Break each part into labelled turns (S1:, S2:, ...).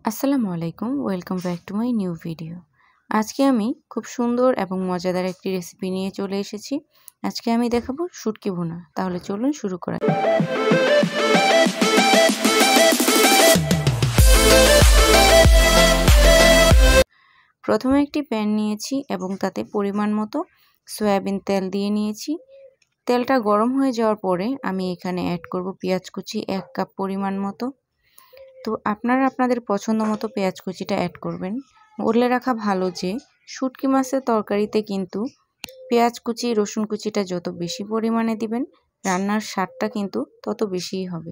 S1: আসসালামু আলাইকুম, welcome back to my new video. আজকে আমি খুব সুন্দর এবং মজাদার একটি রেসিপি নিয়ে চলে এসেছি। আজকে আমি দেখাবো শুটকি ভুনা। তাহলে চলুন শুরু করা যাক। প্রথমে একটি প্যান নিয়েছি এবং তাতে পরিমাণ মতো সয়াবিন তেল দিয়ে নিয়েছি। তেলটা গরম হয়ে যাওয়ার পরে আমি এখানে অ্যাড করব পেঁয়াজ কুচি 1 কাপ পরিমাণ মতো। তো আপনারা আপনাদের পছন্দ মতো পেঁয়াজ কুচিটা অ্যাড করবেন। বলে রাখা ভালো যে শুটকি মাছের তরকারিতে কিন্তু পেঁয়াজ কুচি রসুন কুচিটা যত বেশি পরিমাণে দিবেন রান্নার স্বাদটা কিন্তু তত বেশিই হবে।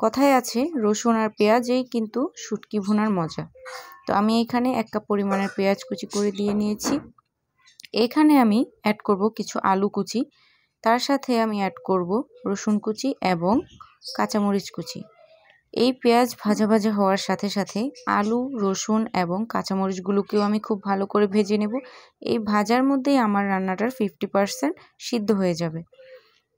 S1: কথায় আছে রসুন আর পেঁয়াজেই কিন্তু শুটকি ভুনার মজা। তো আমি এখানে 1 কাপ পরিমাণের পেঁয়াজ কুচি করে দিয়ে নিয়েছি। এখানে আমি অ্যাড করব কিছু আলু কুচি, তার সাথে আমি অ্যাড করব রসুন কুচি এবং কাঁচামরিচ কুচি। এই পেঁয়াজ ভাজা ভাজা হওয়ার সাথে সাথে আলু রসুন এবং কাঁচামরিচগুলোকেও আমি খুব ভালো করে ভেজে নেব। এই ভাজার মধ্যেই আমার রান্নাটার 50% সিদ্ধ হয়ে যাবে।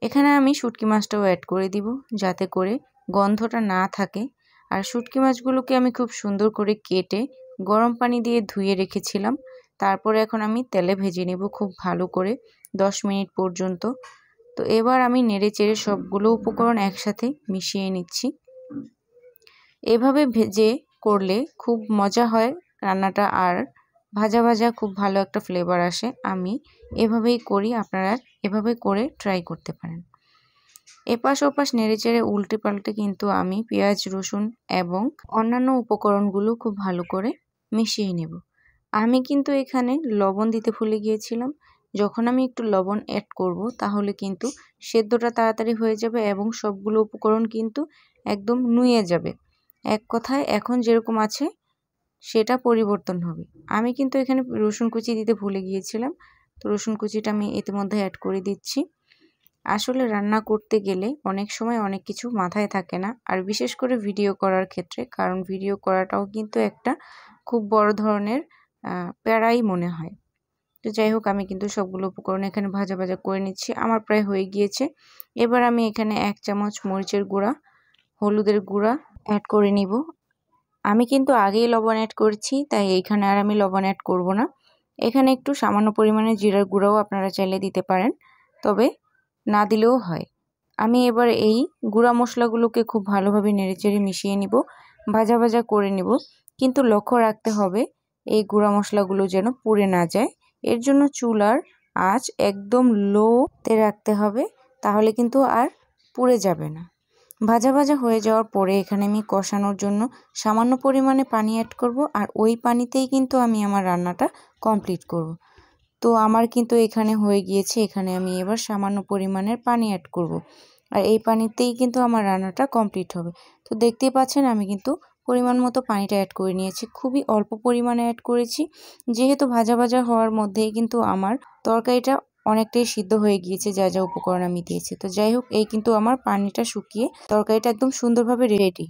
S1: এখানে আমি শুটকি মাছটাও অ্যাড করে দিব যাতে করে গন্ধটা না থাকে। আর শুটকি মাছগুলোকে আমি খুব সুন্দর করে কেটে গরম পানি দিয়ে ধুয়ে রেখেছিলাম। তারপরে এখন আমি তেলে ভেজে নেব খুব ভালো করে 10 মিনিট পর্যন্ত। তো এবার আমি নেড়ে চেড়ে সবগুলো উপকরণ একসাথে মিশিয়ে নিচ্ছি। এভাবে ভেজে করলে খুব মজা হয় রান্নাটা, আর ভাজা ভাজা খুব ভালো একটা ফ্লেভার আসে। আমি এভাবেই করি, আপনারা এভাবে করে ট্রাই করতে পারেন। এপাশ ওপাশ নেড়েচেড়ে উল্টে পাল্টে কিন্তু আমি পেঁয়াজ রসুন এবং অন্যান্য উপকরণগুলো খুব ভালো করে মিশিয়ে নেব। আমি কিন্তু এখানে লবণ দিতে ভুলে গিয়েছিলাম। যখন আমি একটু লবণ অ্যাড করব তাহলে কিন্তু সেদ্ধটা তাড়াতাড়ি হয়ে যাবে এবং সবগুলো উপকরণ কিন্তু একদম নুয়ে যাবে। এক কথায় এখন যেরকম আছে সেটা পরিবর্তন হবে। আমি কিন্তু এখানে রসুন কুচি দিতে ভুলে গিয়েছিলাম, তো রসুন কুচিটা আমি ইতিমধ্যে অ্যাড করে দিচ্ছি। আসলে রান্না করতে গেলে অনেক সময় অনেক কিছু মাথায় থাকে না, আর বিশেষ করে ভিডিও করার ক্ষেত্রে, কারণ ভিডিও করাটাও কিন্তু একটা খুব বড় ধরনের প্যারাই মনে হয়। তো যাই হোক, আমি কিন্তু সবগুলো উপকরণ এখানে ভাজা ভাজা করে নিচ্ছি। আমার প্রায় হয়ে গিয়েছে। এবার আমি এখানে 1 চামচ মরিচের গুঁড়া, হলুদের গুঁড়া অ্যাড করে নিব। আমি কিন্তু আগেই লবণ অ্যাড করেছি, তাই এইখানে আর আমি লবণ অ্যাড করব না। এখানে একটু সামান্য পরিমাণে জিরার গুঁড়াও আপনারা চাইলে দিতে পারেন, তবে না দিলেও হয়। আমি এবার এই গুঁড়া মশলাগুলোকে খুব ভালোভাবে নেড়েচেড়ে মিশিয়ে নিব, ভাজা ভাজা করে নিব। কিন্তু লক্ষ্য রাখতে হবে এই গুঁড়া মশলাগুলো যেন পুড়ে না যায়। এর জন্য চুলার আঁচ একদম লোতে রাখতে হবে, তাহলে কিন্তু আর পুড়ে যাবে না। ভাজা ভাজা হয়ে যাওয়ার পরে এখানে আমি কষানোর জন্য সামান্য পরিমাণে পানি অ্যাড করব, আর ওই পানিতেই কিন্তু আমি আমার রান্নাটা কমপ্লিট করব। তো আমার কিন্তু এখানে হয়ে গিয়েছে। এখানে আমি এবার সামান্য পরিমাণের পানি অ্যাড করব, আর এই পানিতেই কিন্তু আমার রান্নাটা কমপ্লিট হবে। তো দেখতেই পাচ্ছেন আমি কিন্তু পরিমাণ মতো পানিটা অ্যাড করে নিয়েছি, খুবই অল্প পরিমাণে অ্যাড করেছি, যেহেতু ভাজা ভাজা হওয়ার মধ্যেই কিন্তু আমার তরকারিটা অনেকটাই সিদ্ধ হয়ে গিয়েছে যা যা উপকরণ আমি দিয়েছি। তো যাই হোক, এই কিন্তু আমার পানিটা শুকিয়ে তরকারিটা একদম সুন্দরভাবে রেডি।